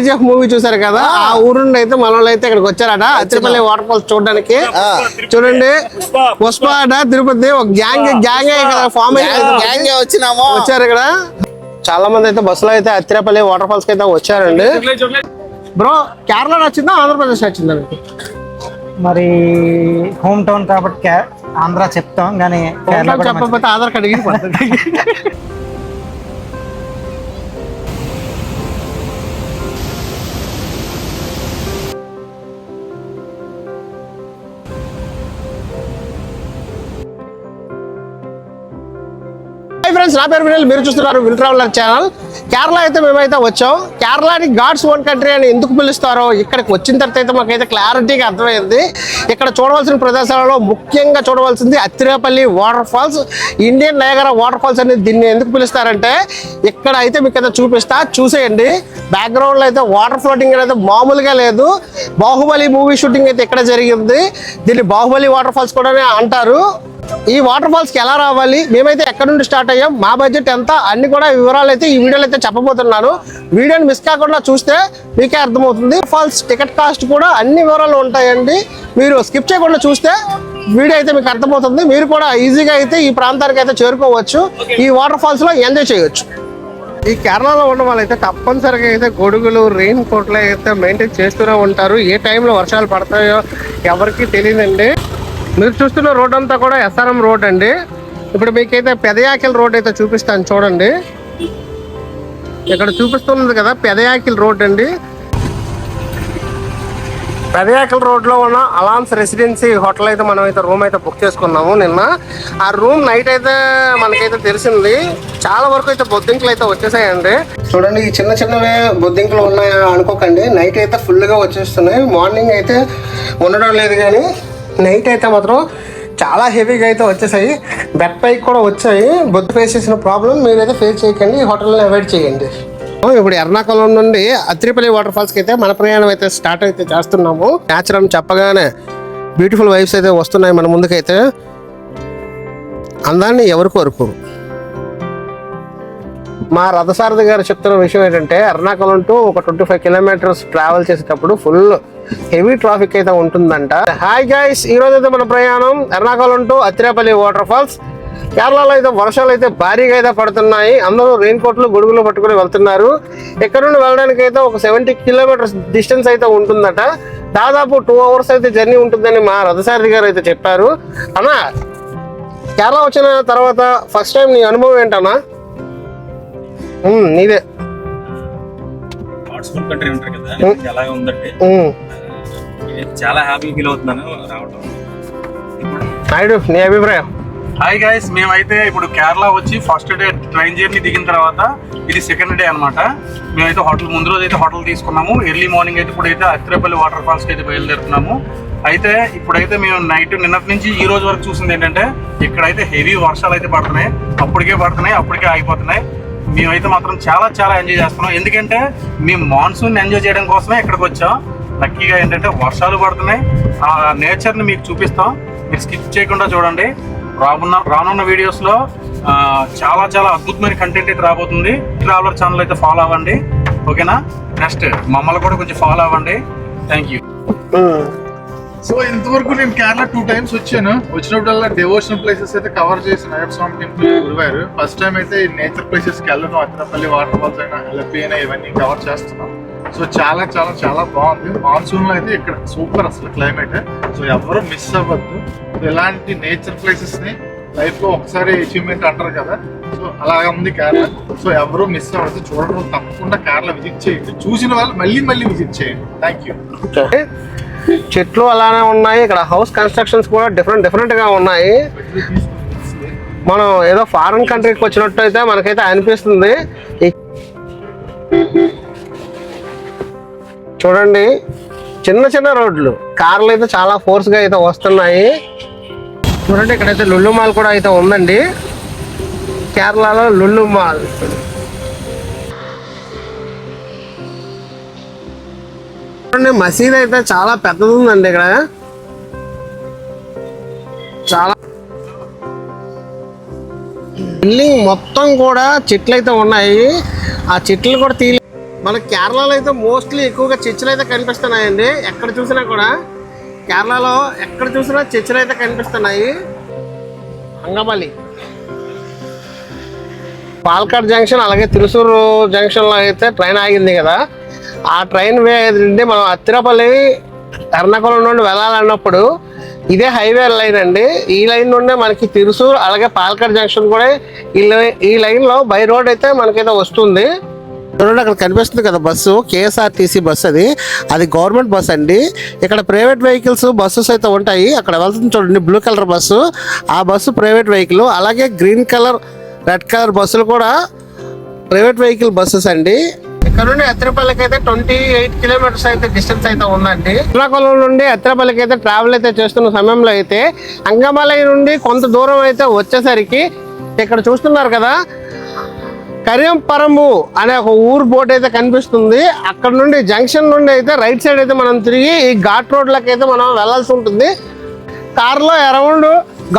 KGF movie చూసారు కదా, ఆ ఊరు నుండి అయితే మన వాళ్ళు అయితే ఇక్కడికి వచ్చారట అత్తిపల్లి వాటర్ ఫాల్స్ చూడడానికి. చూడండి పుష్ప తిరుపతి ఒక గ్యాంగ్ ఫామ్ వచ్చారు ఇక్కడ. చాలా మంది అయితే బస్సులో అయితే అత్తిపల్లి వాటర్ ఫాల్స్ కి అయితే వచ్చారండి. బ్రో కేరళ నచ్చిందా ఆంధ్రప్రదేశ్ నచ్చిందా మీకు? మరి హోమ్ టౌన్ కాబట్టి ఆంధ్ర చెప్తాం, కానీ చెప్పకపోతే ఆధార్ కార్డు ఇగిపోతుంది. ఫ్రెండ్స్, నా పేరు వినల్, మీరు చూస్తున్నారు విల్ ట్రావెలర్ ఛానల్. కేరళ అయితే మేమైతే వచ్చాం. కేరళని గాడ్స్ ఓన్ కంట్రీ అని ఎందుకు పిలుస్తారో ఇక్కడికి వచ్చిన తర్వాత అయితే మాకైతే క్లారిటీగా అర్థమైంది. ఇక్కడ చూడవలసిన ప్రదేశాలలో ముఖ్యంగా చూడవలసింది Athirappilly waterfalls, Indian Niagara waterfalls అనేది దీన్ని ఎందుకు పిలుస్తారంటే ఇక్కడ అయితే మీకు అయితే చూపిస్తా, చూసేయండి. బ్యాక్గ్రౌండ్ లో అయితే వాటర్ ఫ్లోటింగ్ అనేది మామూలుగా లేదు. బాహుబలి మూవీ షూటింగ్ అయితే ఇక్కడ జరిగింది. దీన్ని బాహుబలి వాటర్ ఫాల్స్ కూడా అంటారు. ఈ వాటర్ ఫాల్స్ కి ఎలా రావాలి, మేమైతే ఎక్కడి నుండి స్టార్ట్ అయ్యాం, మా బడ్జెట్ ఎంత, అన్ని కూడా వివరాలు అయితే ఈ వీడియోలో అయితే చెప్పబోతున్నాను. వీడియోని మిస్ కాకుండా చూస్తే మీకే అర్థమవుతుంది. ఫాల్స్ టికెట్ కాస్ట్ కూడా అన్ని వివరాలు ఉంటాయండి. మీరు స్కిప్ చేయకుండా చూస్తే వీడియో అయితే మీకు అర్థమవుతుంది. మీరు కూడా ఈజీగా అయితే ఈ ప్రాంతానికి అయితే చేరుకోవచ్చు, ఈ వాటర్ ఫాల్స్ లో ఎంజాయ్ చేయొచ్చు. ఈ కేరళలో ఉన్న వాళ్ళైతే తప్పనిసరిగా అయితే గొడుగులు, రెయిన్ కోట్లు అయితే మెయింటైన్ చేస్తూనే ఉంటారు. ఏ టైంలో వర్షాలు పడతాయో ఎవరికి తెలియదండి. మీరు చూస్తున్న రోడ్ అంతా కూడా ఎస్ఆర్ఎం రోడ్ అండి. ఇప్పుడు మీకైతే పెదయాకిల్ రోడ్ అయితే చూపిస్తాను చూడండి. ఇక్కడ చూపిస్తున్నది కదా పెదయాకిల్ రోడ్ అండి. పెదయాకిల్ రోడ్ లో ఉన్న అలాన్స్ రెసిడెన్సీ హోటల్ అయితే మనం అయితే రూమ్ అయితే బుక్ చేసుకున్నాము నిన్న. ఆ రూమ్ నైట్ అయితే మనకైతే తెలిసింది చాలా వరకు అయితే బొద్దింకలు అయితే వచ్చేసాయండి. చూడండి, ఈ చిన్న చిన్నవే బొద్దింకలు ఉన్నాయా అనుకోకండి, నైట్ అయితే ఫుల్ గా వచ్చేస్తున్నాయి. మార్నింగ్ అయితే ఉండడం లేదు, కానీ నైట్ అయితే మాత్రం చాలా హెవీగా అయితే వచ్చేసాయి. బెడ్ పైకి కూడా వచ్చాయి. బొద్దు ఫేస్ చేసిన ప్రాబ్లం మీరైతే ఫేస్ చేయకండి, హోటల్ని అవాయిడ్ చేయండి. ఇప్పుడు ఎర్నాకుళం నుండి అత్తిపల్లి వాటర్ ఫాల్స్ కి అయితే మన ప్రయాణం అయితే స్టార్ట్ అయితే చేస్తున్నాము. న్యాచురల్ చెప్పగానే బ్యూటిఫుల్ వైబ్స్ అయితే వస్తున్నాయి మన ముందుకైతే. అందాన్ని ఎవరు కోరుకోరు. మా రథసారథి గారు చెప్తున్న విషయం ఏంటంటే ఎర్నాకుళం టు ఒక 25 కిలోమీటర్స్ ట్రావెల్ చేసేటప్పుడు ఫుల్ హెవీ ట్రాఫిక్ అయితే ఉంటుందంట. హాయ్ గైస్, ఈ రోజు అయితే మన ప్రయాణం ఎర్నాకుళం టు అత్తిరేపల్లి వాటర్ ఫాల్స్. కేరళలో అయితే వర్షాలు అయితే భారీగా అయితే పడుతున్నాయి. అందరూ రెయిన్ కోట్లు, గొడుగులు పట్టుకుని వెళ్తున్నారు. ఇక్కడ నుండి వెళ్ళడానికి అయితే ఒక 70 కిలోమీటర్స్ డిస్టెన్స్ అయితే ఉంటుందట. దాదాపు 2 అవర్స్ అయితే జర్నీ ఉంటుందని మా రథసారథి గారు అయితే చెప్పారు. అన్నా, కేరళ వచ్చిన తర్వాత ఫస్ట్ టైం నీ అనుభవం ఏంటన్నా? నీదే చాలా హ్యాపీ ఫీల్ అవుతున్నాను రావడం. నాయుడు, నీ అభిప్రాయం? హాయ్ గైస్, మేమైతే ఇప్పుడు కేరళ వచ్చి ఫస్ట్ డే ట్రైన్ జర్నీ దిగిన తర్వాత ఇది సెకండ్ డే అనమాట. మేమైతే హోటల్ ముందు రోజు అయితే హోటల్ తీసుకున్నాము. ఎర్లీ మార్నింగ్ అయితే ఇప్పుడైతే అత్తిరేపల్లి వాటర్ ఫాల్స్కి అయితే బయలుదేరుతున్నాము. అయితే ఇప్పుడైతే మేము నైట్ నిన్నటి నుంచి ఈ రోజు వరకు చూసింది ఏంటంటే ఇక్కడైతే హెవీ వర్షాలు అయితే పడుతున్నాయి. అప్పటికే ఆగిపోతున్నాయి. మేమైతే మాత్రం చాలా చాలా ఎంజాయ్ చేస్తున్నాం. ఎందుకంటే మేము మాన్సూన్ ఎంజాయ్ చేయడం కోసమే ఇక్కడికి వచ్చాం. లక్కీగా ఏంటంటే వర్షాలు పడుతున్నాయి. ఆ నేచర్ని మీకు చూపిస్తాం, మీరు స్కిప్ చేయకుండా చూడండి. రానున్న వీడియోస్లో చాలా చాలా అద్భుతమైన కంటెంట్ అయితే రాబోతుంది. ట్రావెలర్ ఛానల్ అయితే ఫాలో అవ్వండి, ఓకేనా? నెక్స్ట్ మమ్మల్ని కూడా కొంచెం ఫాలో అవ్వండి. Thank you. సో ఇంతవరకు నేను కేరళ 2 times వచ్చాను. వచ్చినప్పుడల్లా డివోషనల్ ప్లేసెస్ అయితే కవర్ చేసిన. అయ్యప్ప స్వామి టెంపుల్, గురువారు. ఫస్ట్ టైం అయితే నేచర్ ప్లేసెస్కి వెళ్ళను. అత్తిరేపల్లి వాటర్ ఫాల్స్ అయినా, ఎల్ఎఫ్పి అయినా ఇవన్నీ కవర్ చేస్తున్నాం. సో చాలా చాలా చాలా బాగుంది. మాన్సూన్లో అయితే ఇక్కడ సూపర్ అసలు క్లైమేట్. సో ఎవరు మిస్ అవ్వద్దు. ఇలాంటి నేచర్ ప్లేసెస్ని లైఫ్లో ఒకసారి అచీవ్మెంట్ అంటారు కదా, సో అలాగే ఉంది కేరళ. సో ఎవరు మిస్ అవ్వద్దు, చూడడం తప్పకుండా కేరళ విజిట్ చేయండి. చూసిన వాళ్ళు మళ్ళీ విజిట్ చేయండి. Thank you. చెట్లు అలానే ఉన్నాయి. ఇక్కడ హౌస్ కన్స్ట్రక్షన్స్ కూడా డిఫరెంట్ గా ఉన్నాయి. మనం ఏదో ఫారిన్ కంట్రీకి వచ్చినట్టు అయితే మనకైతే అనిపిస్తుంది. చూడండి, చిన్న రోడ్లు, కార్లు అయితే చాలా ఫోర్స్ గా అయితే వస్తున్నాయి. చూడండి, ఇక్కడైతే లుల్లు మాల్ కూడా అయితే ఉందండి. కేరళలో లుల్లు మాల్. చూడండి, మసీద్ అయితే చాలా పెద్దది ఉందండి. ఇక్కడ చాలా బిల్డింగ్ మొత్తం కూడా చెట్లు అయితే ఉన్నాయి. ఆ చెట్లు కూడా మన కేరళలో అయితే మోస్ట్లీ ఎక్కువగా చర్చిలు అయితే కనిపిస్తున్నాయండి. ఎక్కడ చూసినా కూడా కేరళలో ఎక్కడ చూసినా చర్చిలు అయితే కనిపిస్తున్నాయి. అంగమల్లి, పాలకాడ్ జంక్షన్ అలాగే తిరుసూరు జంక్షన్లో అయితే ట్రైన్ ఆగింది కదా, ఆ ట్రైన్ వే నుండి మనం అత్తిరపల్లి ఎర్నాకుళం నుండి వెళ్ళాలన్నప్పుడు ఇదే హైవే లైన్ అండి. ఈ లైన్ నుండే మనకి తిరుసూరు అలాగే పాలకాడ్ జంక్షన్ కూడా ఈ లైన్లో బై రోడ్ అయితే మనకైతే వస్తుంది. చూడండి అక్కడ కనిపిస్తుంది కదా బస్సు, కేఎస్ఆర్టీసీ బస్సు. అది గవర్నమెంట్ బస్ అండి. ఇక్కడ ప్రైవేట్ వెహికల్స్ బస్సెస్ అయితే ఉంటాయి. అక్కడ వెళ్తుంది చూడండి బ్లూ కలర్ బస్సు, ఆ బస్సు ప్రైవేట్ వెహికల్. అలాగే గ్రీన్ కలర్ రెడ్ కలర్ బస్సులు కూడా ప్రైవేట్ వెహికల్ బస్సెస్ అండి. ఇక్కడ నుండి అత్తిరపల్లికి అయితే 28 కిలోమీటర్స్ అయితే డిస్టెన్స్ అయితే ఉందండి. శ్రీకాకుళం నుండి అత్తిరపల్లికి అయితే ట్రావెల్ అయితే చేస్తున్న సమయంలో అయితే అంగమలై నుండి కొంత దూరం అయితే వచ్చేసరికి ఇక్కడ చూస్తున్నారు కదా కరియంపరము అనే ఒక ఊరు బోర్డు అయితే కనిపిస్తుంది. అక్కడ నుండి జంక్షన్ నుండి అయితే రైట్ సైడ్ అయితే మనం తిరిగి ఈ ఘాట్ రోడ్లకి అయితే మనం వెళ్ళాల్సి ఉంటుంది. కార్లో అరౌండ్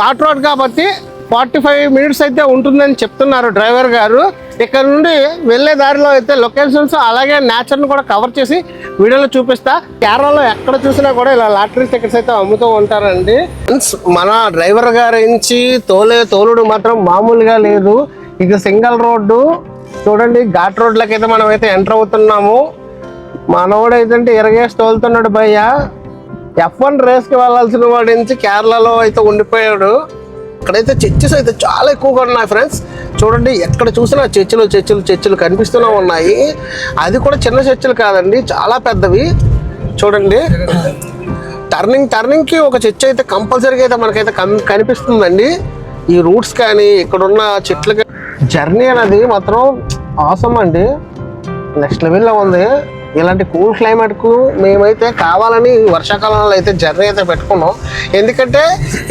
ఘాట్ రోడ్ కాబట్టి 45 మినిట్స్ అయితే ఉంటుందని చెప్తున్నారు డ్రైవర్ గారు. ఇక్కడ నుండి వెళ్ళే దారిలో అయితే లొకేషన్స్ అలాగే నేచర్ని కూడా కవర్ చేసి వీడియోలో చూపిస్తా. కేరళలో ఎక్కడ చూసినా కూడా ఇలా లాటరీ టికెట్స్ అయితే అమ్ముతూ ఉంటారండి. మన డ్రైవర్ గారి నుంచి తోలుడు మాత్రం మామూలుగా లేదు. ఇది సింగల్ రోడ్డు చూడండి. ఘాట్ రోడ్లకి అయితే మనం అయితే ఎంటర్ అవుతున్నాము. మనవాడు అయితే ఇరగేసి తోలుతున్నాడు భయ్య. F1 రేస్కి వెళ్ళాల్సిన వాడి నుంచి కేరళలో అయితే ఉండిపోయాడు. ఇక్కడైతే చర్చెస్ అయితే చాలా ఎక్కువగా ఉన్నాయి ఫ్రెండ్స్. చూడండి ఎక్కడ చూసినా చర్చిలు కనిపిస్తూనే ఉన్నాయి. అది కూడా చిన్న చర్చిలు కాదండి, చాలా పెద్దవి. చూడండి టర్నింగ్కి ఒక చర్చ్ అయితే కంపల్సరీగా అయితే మనకైతే కనిపిస్తుందండి. ఈ రూట్స్ కానీ ఇక్కడున్న చెట్లకి జర్నీ అనేది మాత్రం అవసరం అండి, నెక్స్ట్ లెవెల్లో ఉంది. ఇలాంటి కూల్ క్లైమేట్కు మేమైతే కావాలని వర్షాకాలంలో అయితే జర్నీ అయితే పెట్టుకున్నాం. ఎందుకంటే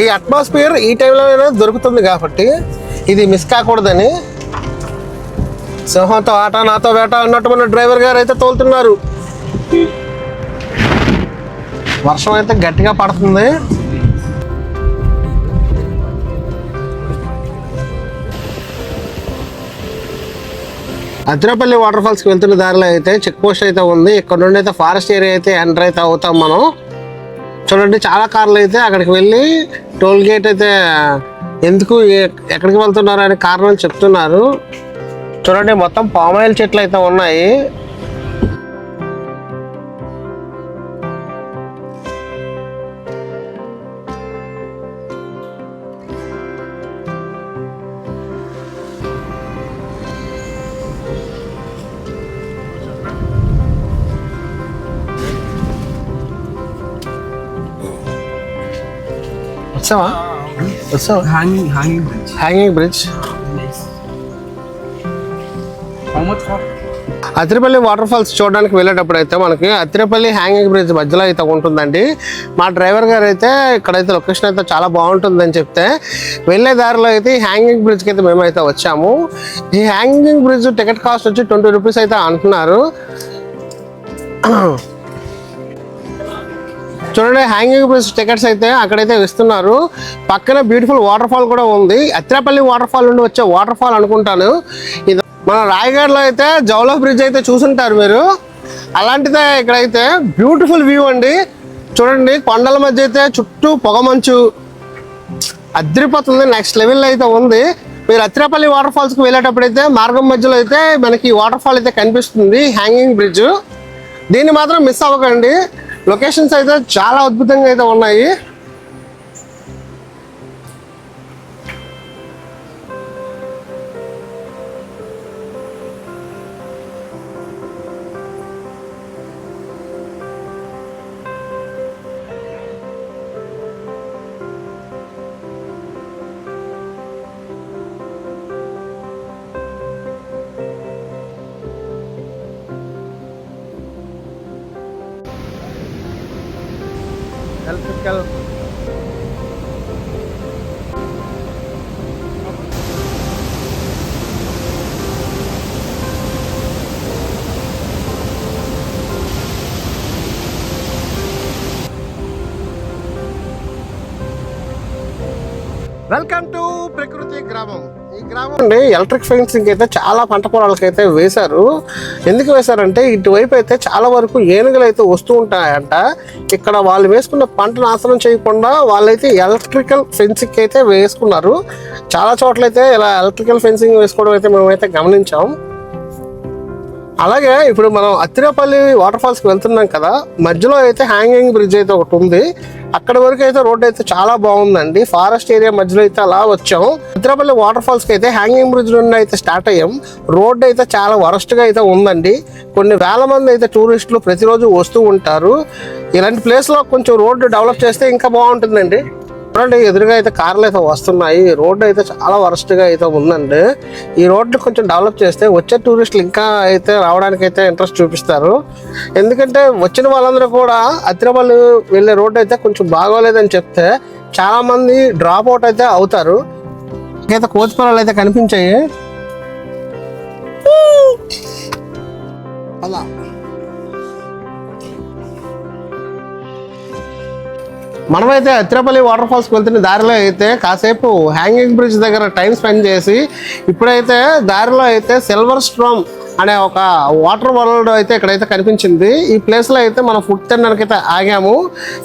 ఈ అట్మాస్ఫియర్ ఈ టైంలో దొరుకుతుంది కాబట్టి ఇది మిస్ కాకూడదని. సింహంతో ఆట నాతో వేట అన్నట్టు మన డ్రైవర్ గారు అయితే తోలుతున్నారు. వర్షం అయితే గట్టిగా పడుతుంది. అత్తిరపల్లి వాటర్ ఫాల్స్కి వెళ్తున్న దారిలో అయితే చెక్ పోస్ట్ అయితే ఉంది. ఇక్కడ నుండి అయితే ఫారెస్ట్ ఏరియా అయితే ఎంటర్ అయితే అవుతాం మనం. చూడండి చాలా కార్లు అయితే అక్కడికి వెళ్ళి టోల్ గేట్ అయితే ఎందుకు ఎక్కడికి వెళ్తున్నారు అనే కారణం చెప్తున్నారు. చూడండి మొత్తం పామాయిల్ చెట్లు అయితే ఉన్నాయి. Hanging bridge. Athirappilly water falls చూడడానికి వెళ్ళేటప్పుడు అయితే మనకి అత్తిరపల్లి హ్యాంగింగ్ బ్రిడ్జ్ మధ్యలో అయితే ఉంటుందండి. మా డ్రైవర్ గారు అయితే ఇక్కడైతే లొకేషన్ అయితే చాలా బాగుంటుందని చెప్తే వెళ్ళే దారిలో అయితే హ్యాంగింగ్ బ్రిడ్జ్కి అయితే మేమైతే వచ్చాము. ఈ హ్యాంగింగ్ బ్రిడ్జ్ టికెట్ కాస్ట్ వచ్చి 20 రూపీస్ అయితే అంటున్నారు. చూడండి హ్యాంగింగ్ బ్రిడ్జ్ టికెట్స్ అయితే అక్కడైతే ఇస్తున్నారు. పక్కన బ్యూటిఫుల్ వాటర్ ఫాల్ కూడా ఉంది. అత్తిరపల్లి వాటర్ ఫాల్ నుండి వచ్చే వాటర్ ఫాల్ అనుకుంటాను ఇది. మన రాయగఢ్లో అయితే జౌలా బ్రిడ్జ్ అయితే చూసుంటారు మీరు. అలాంటిదే ఇక్కడైతే బ్యూటిఫుల్ వ్యూ అండి. చూడండి కొండల మధ్య అయితే చుట్టూ పొగమంచు అదిరిపోతుంది, నెక్స్ట్ లెవెల్లో అయితే ఉంది. మీరు అత్తిరపల్లి వాటర్ ఫాల్స్కి వెళ్ళేటప్పుడు అయితే మార్గం మధ్యలో అయితే మనకి వాటర్ ఫాల్ అయితే కనిపిస్తుంది హ్యాంగింగ్ బ్రిడ్జ్. దీన్ని మాత్రం మిస్ అవ్వకండి. లొకేషన్స్ అయితే చాలా అద్భుతంగా అయితే ఉన్నాయి. ఎలక్ట్రికల్ వెల్కమ్ టు ప్రకృతి గ్రామ. గ్రామం. ఈ గ్రామం అండి ఎలక్ట్రిక్ ఫెన్సింగ్ అయితే చాలా పంట పొలాలకు అయితే వేశారు. ఎందుకు వేశారంటే ఇటువైపు అయితే చాలా వరకు ఏనుగులు అయితే వస్తూ ఉంటాయంట. ఇక్కడ వాళ్ళు వేసుకున్న పంట నాశనం చేయకుండా వాళ్ళైతే ఎలక్ట్రికల్ ఫెన్సింగ్ అయితే వేసుకున్నారు. చాలా చోట్ల అయితే ఇలా ఎలక్ట్రికల్ ఫెన్సింగ్ వేసుకోవడం అయితే మేమైతే గమనించాం. అలాగే ఇప్పుడు మనం అత్తిరేపల్లి వాటర్ ఫాల్స్కి వెళ్తున్నాం కదా, మధ్యలో అయితే హ్యాంగింగ్ బ్రిడ్జ్ అయితే ఒకటి ఉంది. అక్కడ వరకు అయితే రోడ్ అయితే చాలా బాగుందండి. ఫారెస్ట్ ఏరియా మధ్యలో అయితే అలా వచ్చాం. అత్తిరేపల్లి వాటర్ ఫాల్స్కి అయితే హ్యాంగింగ్ బ్రిడ్జ్ నుండి అయితే స్టార్ట్ అయ్యాం. రోడ్ అయితే చాలా వరస్ట్గా అయితే ఉందండి. కొన్ని వేల మంది అయితే టూరిస్టులు ప్రతిరోజు వస్తూ ఉంటారు. ఇలాంటి ప్లేస్లో కొంచెం రోడ్డు డెవలప్ చేస్తే ఇంకా బాగుంటుందండి. చూడండి ఎదురుగా అయితే కార్లు అయితే వస్తున్నాయి. రోడ్డు అయితే చాలా వరస్ట్గా అయితే ఉందండి. ఈ రోడ్డు కొంచెం డెవలప్ చేస్తే వచ్చే టూరిస్టులు ఇంకా అయితే రావడానికి అయితే ఇంట్రెస్ట్ చూపిస్తారు. ఎందుకంటే వచ్చిన వాళ్ళందరూ కూడా అత్తిరేపల్లి వెళ్ళే రోడ్డు అయితే కొంచెం బాగోలేదని చెప్తే చాలా మంది డ్రాప్ అవుట్ అయితే అవుతారు. ఇంకైతే కోతి పిల్లలు అయితే కనిపించాయి. అలా మనమైతే అత్తిరేపల్లి వాటర్ ఫాల్స్కి వెళ్తున్న దారిలో అయితే కాసేపు హ్యాంగింగ్ బ్రిడ్జ్ దగ్గర టైం స్పెండ్ చేసి ఇప్పుడైతే దారిలో అయితే సిల్వర్ స్ట్రామ్ అనే ఒక వాటర్ వరల్డ్ అయితే ఇక్కడైతే కనిపించింది. ఈ ప్లేస్లో అయితే మనం ఫుడ్ తినడానికి అయితే ఆగాము.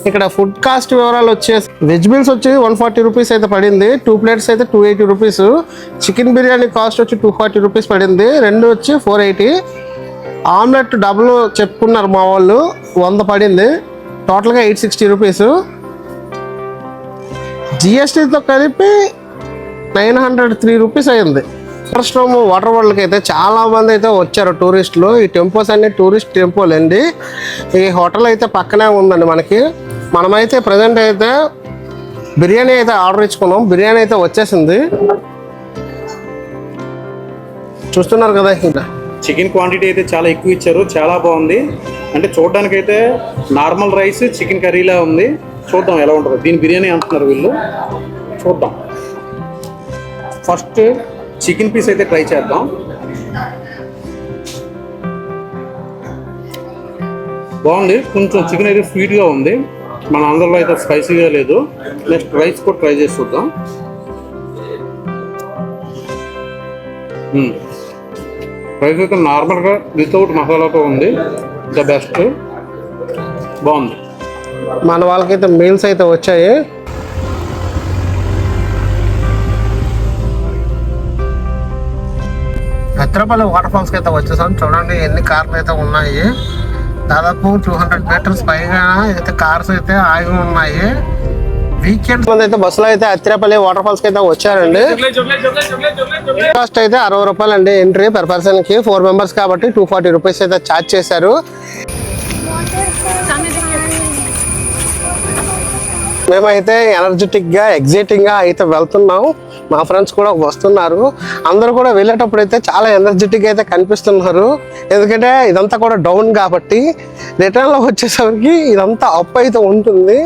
ఇక్కడ ఫుడ్ కాస్ట్ వివరాలు వచ్చేసి వెజ్ మీల్స్ వచ్చి 140 రూపీస్ అయితే పడింది. 2 ప్లేట్స్ అయితే 280 రూపీస్. చికెన్ బిర్యానీ కాస్ట్ వచ్చి 240 రూపీస్ పడింది. 2 వచ్చి 480. ఆమ్లెట్ డబుల్ చెప్పుకున్నారు మా వాళ్ళు, 100 పడింది. టోటల్గా 860 రూపీస్. జిఎస్టీతో కలిపి 903 రూపీస్ అయింది. స్ట్రోమ్ వాటర్ వరల్డ్కి అయితే చాలా మంది అయితే వచ్చారు టూరిస్టులు. ఈ టెంపోస్ అన్ని టూరిస్ట్ టెంపోలు అండి. ఈ హోటల్ అయితే పక్కనే ఉందండి మనకి. మనమైతే ప్రజెంట్ అయితే బిర్యానీ అయితే ఆర్డర్ ఇచ్చుకున్నాం. బిర్యానీ అయితే వచ్చేసింది, చూస్తున్నారు కదా. ఇంకా చికెన్ క్వాంటిటీ అయితే చాలా ఎక్కువ ఇచ్చారు, చాలా బాగుంది. అంటే చూడడానికి అయితే నార్మల్ రైస్ చికెన్ కర్రీలా ఉంది. చూద్దాం ఎలా ఉంటుందో. దీని బిర్యానీ అంటున్నారు వీళ్ళు, చూద్దాం. ఫస్ట్ చికెన్ పీస్ అయితే ట్రై చేద్దాం. బాగుంది, కొంచెం చికెన్ అయితే స్వీట్గా ఉంది. మన అందరిలో అయితే స్పైసీగా లేదు. నెక్స్ట్ రైస్ కూడా ట్రై చేసి చూద్దాం. రైస్ అయితే నార్మల్గా వితౌట్ మసాలాతో ఉంది. ద బెస్ట్, బాగుంది. మన వాళ్ళకైతే మీల్స్ అయితే వచ్చాయి. అత్తిరేపల్లి వాటర్ ఫాల్స్కి అయితే వచ్చేసాం. చూడండి ఎన్ని కార్లు అయితే ఉన్నాయి. దాదాపు 200 మీటర్స్ పైగా అయితే కార్స్ అయితే ఆగి ఉన్నాయి. వీకెండ్ మంది అయితే బస్సులో అయితే అత్తిరేపల్లి వాటర్ ఫాల్స్కి అయితే వచ్చారండి. కాస్ట్ అయితే 60 రూపాయలు అండి ఎంట్రీ పర్ పర్సన్కి. 4 మెంబర్స్ కాబట్టి 240 రూపీస్ అయితే ఛార్జ్ చేశారు. మేమైతే ఎనర్జెటిక్గా ఎగ్జైటింగ్గా అయితే వెళ్తున్నాం. మా ఫ్రెండ్స్ కూడా వస్తున్నారు. అందరూ కూడా వెళ్ళేటప్పుడు అయితే చాలా ఎనర్జెటిక్గా అయితే కనిపిస్తున్నారు. ఎందుకంటే ఇదంతా కూడా డౌన్ కాబట్టి. రిటర్న్లో వచ్చేసరికి ఇదంతా అప్ అయితే ఉంటుంది.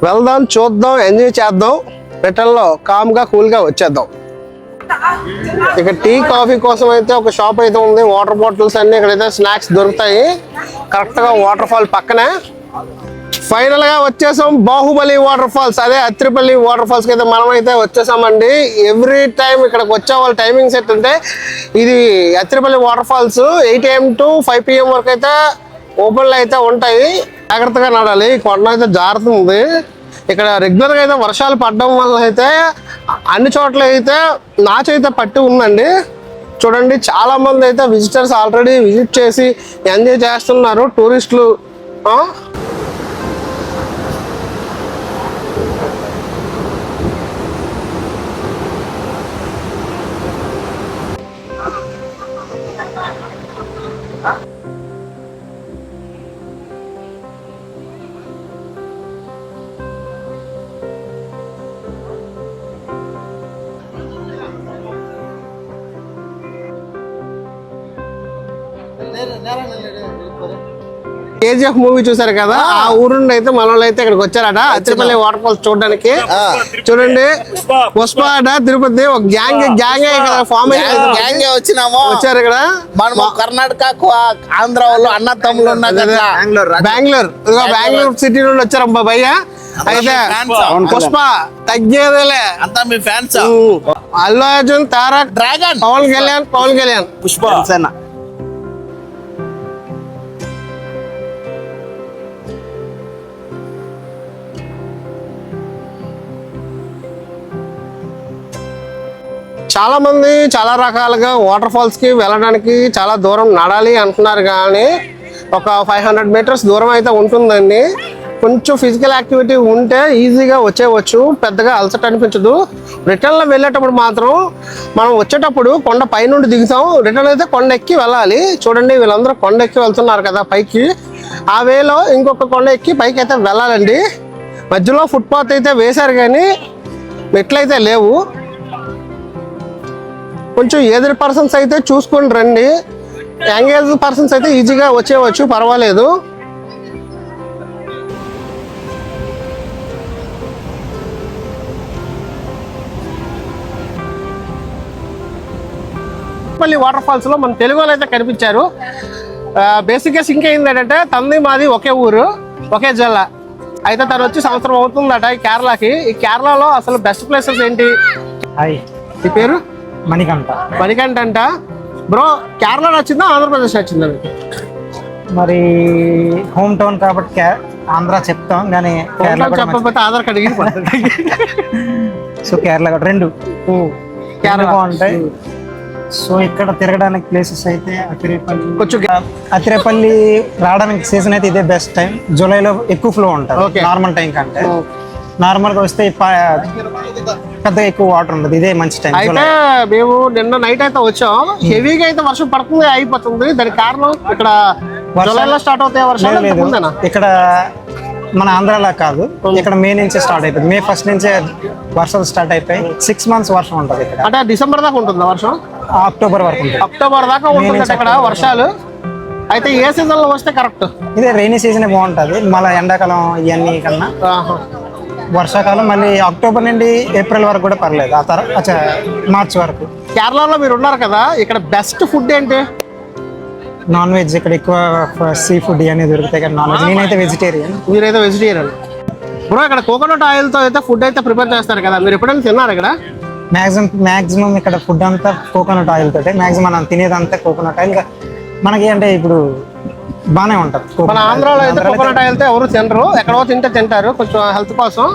వెళ్దాం, చూద్దాం, ఎంజాయ్ చేద్దాం. రిటర్న్లో కామ్గా కూల్గా వచ్చేద్దాం. ఇక టీ కాఫీ కోసం అయితే ఒక షాప్ అయితే ఉంది. వాటర్ బాటిల్స్ అన్ని ఇక్కడైతే స్నాక్స్ దొరుకుతాయి కరెక్ట్గా వాటర్ ఫాల్ పక్కనే. ఫైనల్ గా వచ్చేసాం బాహుబలి వాటర్ ఫాల్స్. అదే అత్తిరేపల్లి వాటర్ ఫాల్స్ కి అయితే మనం అయితే వచ్చేసామండి. ఎవ్రీ టైం ఇక్కడికి వచ్చే వాళ్ళ టైమింగ్స్ ఏంటంటే ఇది అత్తిరేపల్లి water falls 8 AM to 5 PM వరకు అయితే ఓపెన్లో అయితే ఉంటాయి. జాగ్రత్తగా నడాలి, కొండ అయితే జారుతుంది. ఇక్కడ రెగ్యులర్గా అయితే వర్షాలు పడడం వల్ల అయితే అన్ని చోట్ల అయితే నాచు అయితే పట్టి ఉందండి. చూడండి చాలా మంది అయితే విజిటర్స్ ఆల్రెడీ విజిట్ చేసి ఎంజాయ్ చేస్తున్నారు టూరిస్టులు. కేజీఎఫ్ మూవీ చూసారు కదా, ఆ ఊరు నుండి అయితే మన వాళ్ళు అయితే ఇక్కడికి వచ్చారట అత్తిపల్లి వాటర్ ఫాల్స్ చూడడానికి. చూడండి, పుష్ప అట తిరుపతి ఒక గ్యాంగ్ ఇక్కడ ఫామ్ వచ్చినాము. వచ్చారు ఇక్కడ. మనం కర్ణాటక ఆంధ్ర వాళ్ళు అన్న తమ్ముళ్ళు ఉన్నాం కదా. బెంగళూరు సిటీ నుండి వచ్చారమ్మా భయ్య. అయితే పుష్ప తగ్గేదేలే, అంతా మీ ఫ్యాన్స్. అల్లు అర్జున్, తారక్, డ్రాగన్, పవన్ కళ్యాణ్ పుష్ప. చాలా మంది చాలా రకాలుగా వాటర్ ఫాల్స్ కి వెళ్ళడానికి చాలా దూరం నడాలి అంటున్నారు, కానీ ఒక 500 మీటర్స్ దూరం అయితే ఉంటుందండి. కొంచెం ఫిజికల్ యాక్టివిటీ ఉంటే ఈజీగా వచ్చేవచ్చు, పెద్దగా అలసట అనిపించదు. రిటర్న్లో వెళ్ళేటప్పుడు మాత్రం మనం వచ్చేటప్పుడు కొండ పైనుండి దిగుతాం, రిటర్న్ అయితే కొండ ఎక్కి వెళ్ళాలి. చూడండి, వీళ్ళందరూ కొండ ఎక్కి వెళ్తున్నారు కదా పైకి. ఆ వేలో ఇంకొక కొండ ఎక్కి పైకి అయితే వెళ్ళాలండి. మధ్యలో ఫుట్పాత్ అయితే వేశారు కానీ మెట్లయితే లేవు. కొంచెం ఏజ్డ్ పర్సన్స్ అయితే చూసుకొని రండి, యంగ్ పర్సన్స్ అయితే ఈజీగా వచ్చేవచ్చు, పర్వాలేదు. మళ్ళీ వాటర్ ఫాల్స్ లో మన తెలుగు వాళ్ళు అయితే కనిపించారు. బేసిక్ గా సింక్ అయింది ఏంటంటే, తంది మాది ఒకే ఊరు ఒకే జిల్లా. అయితే తను వచ్చి సంవత్సరం అవుతుందట ఈ కేరళకి. ఈ కేరళలో అసలు బెస్ట్ ప్లేసెస్ ఏంటి? హాయ్, ఈ పేరు మణికంఠ అంట. బ్రో, కేరళ నచ్చిందా ఆంధ్రప్రదేశ్ నచ్చిందా? మరి హోమ్ టౌన్ కాబట్టి ఆంధ్ర చెప్తాం, కానీ కేరళ కూడా చెప్పకపోతే ఆధార్ కార్డు ఎగిరిపోతుంది. సో కేరళ కూడా రెండు కేరళ బాగుంటాయి. సో ఇక్కడ తిరగడానికి ప్లేసెస్ అయితే కొంచెం అతిరేపల్లి రావడానికి సీజన్ అయితే ఇదే బెస్ట్ టైం. జూలైలో ఎక్కువ ఫ్లో ఉంటుంది Okay. నార్మల్ టైం కంటే. నార్మల్ గా వస్తే పెద్దగా ఎక్కువ వాటర్ ఉంటుంది, ఇదే మంచి టైం. అయితే మేము నిన్న నైట్ అయితే వచ్చాం, హెవీగా అయితే వర్షం పడుతుంది అయిపోతుంది. దానికి కారణం ఇక్కడ జూలైలో స్టార్ట్ అవుతాయి వర్షాలు. లేదు, ఇక్కడ మన ఆంధ్రాలో కాదు, ఇక్కడ మే నుంచే స్టార్ట్ అయిపోతుంది. మే 1st నుంచే వర్షాలు స్టార్ట్ అయిపోయి 6 months వర్షం ఉంటుంది ఇక్కడ. అంటే డిసెంబర్ దాకా ఉంటుంది వర్షం, అక్టోబర్ వరకు ఉంటుంది. అక్టోబర్ దాకా ఉంటుంది ఇక్కడ వర్షాలు. అయితే ఏ సీజన్ లో వస్తే కరెక్ట్? ఇదే రైనీ సీజన్ బాగుంటుంది, మళ్ళీ ఎండాకాలం ఇవన్నీ కన్నా. వర్షాకాలం మళ్ళీ అక్టోబర్ నుండి ఏప్రిల్ వరకు కూడా పర్లేదు, ఆ తర్వాత మార్చ్ వరకు. కేరళలో మీరు ఉన్నారు కదా, ఇక్కడ బెస్ట్ ఫుడ్ ఏంటి? నాన్ వెజ్ ఇక్కడ ఎక్కువ సీ ఫుడ్ ఇవన్నీ దొరుకుతాయి కదా, నాన్ వెజ్. నేనైతే వెజిటేరియన్. మీరైతే వెజిటేరియన్. బ్రో, ఇక్కడ కోకోనట్ ఆయిల్ తో అయితే ఫుడ్ అయితే ప్రిపేర్ చేస్తారు కదా, మీరు ఎప్పుడైనా తిన్నారు ఇక్కడ? మాక్సిమం ఇక్కడ ఫుడ్ అంతా కోకోనట్ ఆయిల్ తోటే. మాక్సిమం మనం తినేదంతా కోకోనట్ ఆయిల్. మనకి అంటే ఇప్పుడు బానే ఉంటది. మన ఆంధ్రాలో అయితే కోకోనట్ ఆయిల్ తో ఎవరు తినరు, ఎక్కడో తింటారు కొంచెం హెల్త్ కోసం.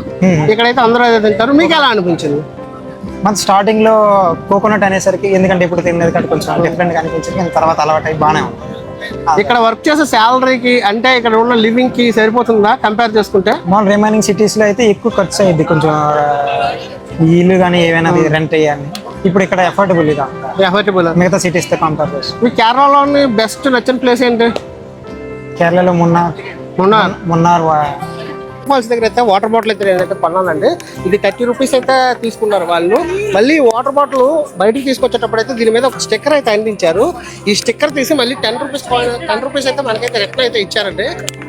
ఇక్కడైతే అందరూ అయితే తింటారు. మీకు ఎలా అనిపించింది? మన స్టార్టింగ్ లో కోకోనట్ అనేసరికి, ఎందుకంటే ఇప్పుడు తినేది కంటే కొంచెం డిఫరెంట్ గా అనిపించింది, కానీ తర్వాత అలవాటు అయి బానే ఉంటుంది. ఇక్కడ వర్క్ చేసే శాలరీకి అంటే ఇక్కడ ఉన్న లివింగ్ కి సరిపోతుందా కంపేర్ చేసుకుంటే? మామూలు రిమైనింగ్ సిటీస్ లో అయితే ఎక్కువ ఖర్చు అయ్యింది, కొంచెం ఇల్లు కానీ ఏవైనా రెంట్ అయ్యాన్ని. ఇప్పుడు ఇక్కడ ఎఫోర్డబుల్ ఇదా మిగతా సిటీస్ తో కంపేర్ చేసి. మీ కేరళలోని బెస్ట్ నచ్చిన ప్లేస్ ఏంటి? కేరళలో మున్నార్ ఫాల్స్ దగ్గర అయితే వాటర్ బాటిల్ అయితే నేనైతే కొన్నానండి. ఇది 30 రూపీస్ అయితే తీసుకున్నారు వాళ్ళు. మళ్ళీ వాటర్ బాటిల్ బయటికి తీసుకొచ్చేటప్పుడు అయితే దీని మీద ఒక స్టిక్కర్ అయితే అందించారు. ఈ స్టిక్కర్ తీసి మళ్ళీ 10 రూపీస్ అయితే మనకైతే రిటర్న్ అయితే ఇచ్చారండి.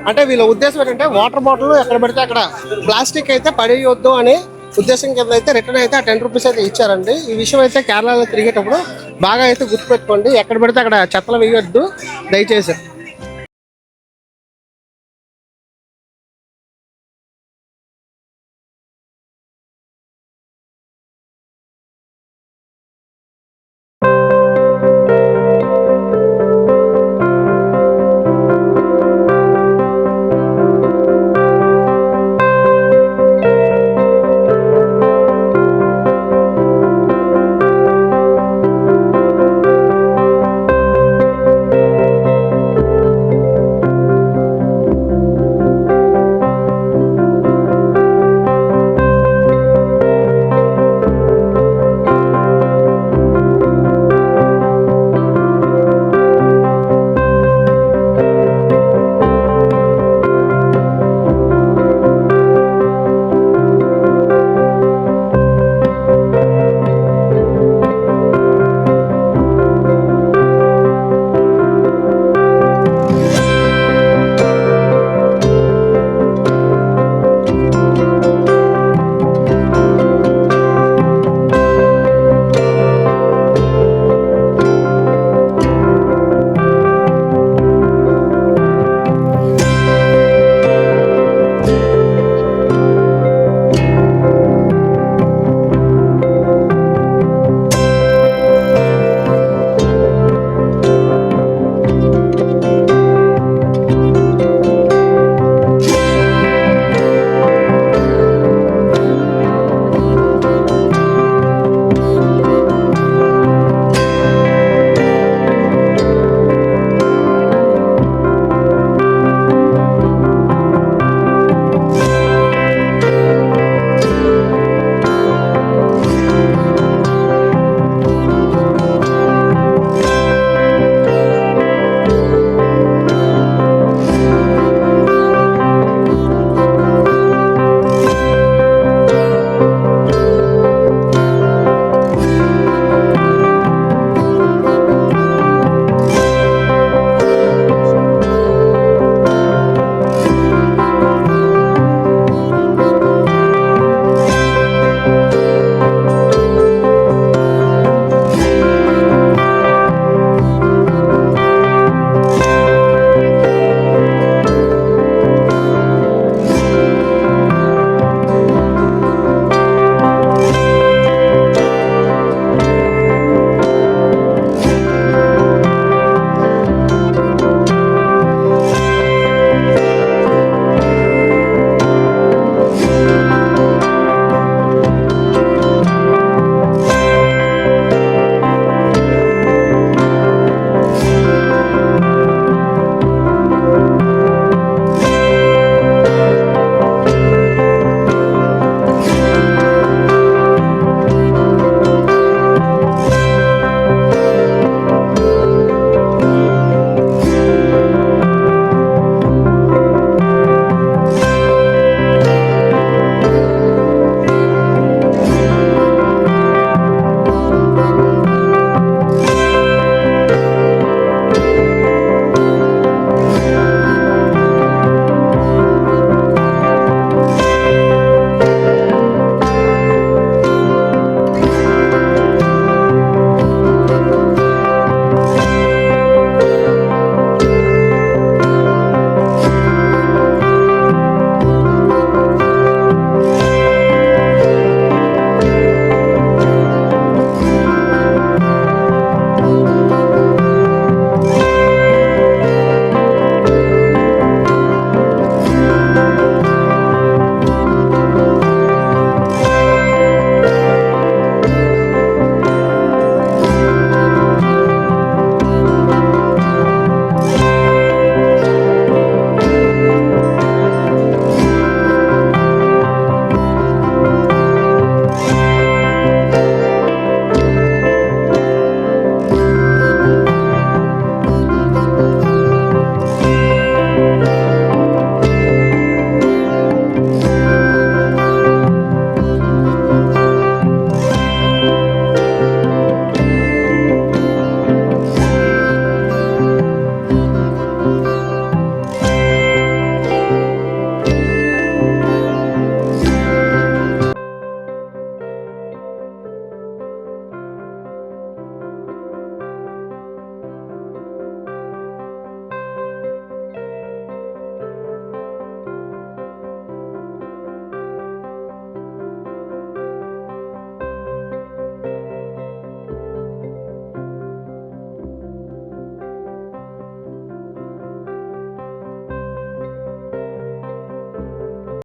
అంటే వీళ్ళ ఉద్దేశం ఏంటంటే వాటర్ బాటిల్ ఎక్కడ పెడితే అక్కడ ప్లాస్టిక్ అయితే పడేయొద్దు అనే ఉద్దేశం కింద అయితే రిటర్న్ అయితే 10 రూపీస్ అయితే ఇచ్చారండి. ఈ విషయం అయితే కేరళలో తిరిగేటప్పుడు బాగా అయితే గుర్తుపెట్టుకోండి, ఎక్కడ పెడితే అక్కడ చెత్తలు వేయొద్దు దయచేసి.